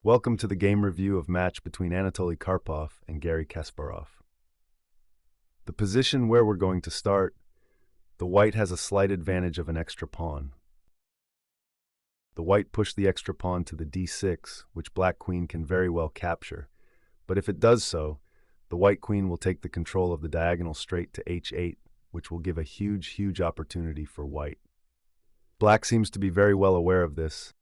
Welcome to the game review of match between Anatoly Karpov and Garry Kasparov. The position where we're going to start, the white has a slight advantage of an extra pawn. The white pushed the extra pawn to the d6, which black queen can very well capture, but if it does so, the white queen will take the control of the diagonal straight to h8, which will give a huge opportunity for white. Black seems to be very well aware of this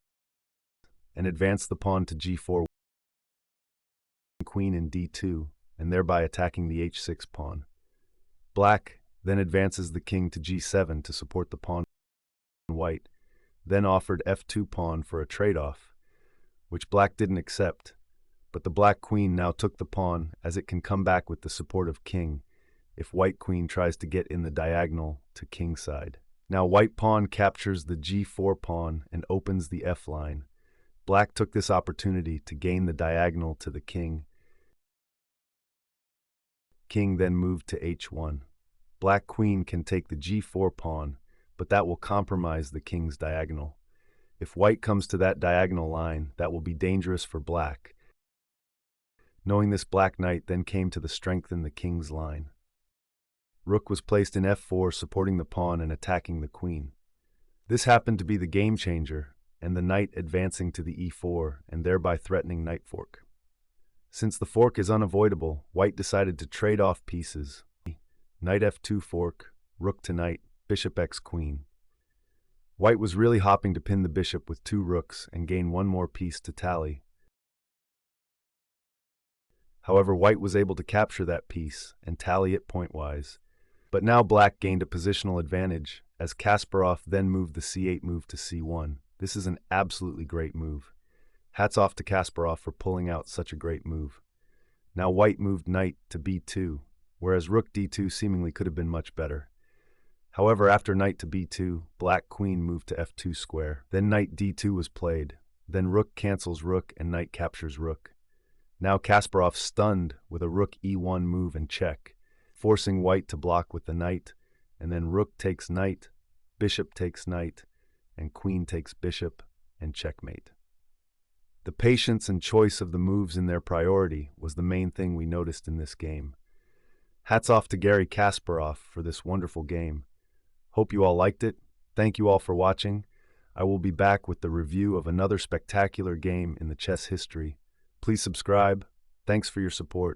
and advance the pawn to g4, queen in d2, and thereby attacking the h6 pawn. Black then advances the king to g7 to support the pawn. White then offered f2 pawn for a trade-off, which black didn't accept, but the black queen now took the pawn as it can come back with the support of king if white queen tries to get in the diagonal to king side. Now white pawn captures the g4 pawn and opens the f line. Black took this opportunity to gain the diagonal to the king. King then moved to h1. Black queen can take the g4 pawn, but that will compromise the king's diagonal. If white comes to that diagonal line, that will be dangerous for black. Knowing this, black knight then came to strengthen the king's line. Rook was placed in f4, supporting the pawn and attacking the queen. This happened to be the game changer, and the knight advancing to the e4 and thereby threatening knight fork. Since the fork is unavoidable, white decided to trade off pieces. Knight f2 fork, rook to knight, bishop x queen. White was really hopping to pin the bishop with two rooks and gain one more piece to tally. However, white was able to capture that piece and tally it pointwise. But now black gained a positional advantage as Kasparov then moved the c8 move to c1. This is an absolutely great move. Hats off to Kasparov for pulling out such a great move. Now white moved knight to b2, whereas rook d2 seemingly could have been much better. However, after knight to b2, black queen moved to f2 square. Then knight d2 was played. Then rook cancels rook and knight captures rook. Now Kasparov stunned with a rook e1 move and check, forcing white to block with the knight, and then rook takes knight, bishop takes knight, and queen takes bishop, and checkmate. The patience and choice of the moves in their priority was the main thing we noticed in this game. Hats off to Garry Kasparov for this wonderful game. Hope you all liked it. Thank you all for watching. I will be back with the review of another spectacular game in the chess history. Please subscribe. Thanks for your support.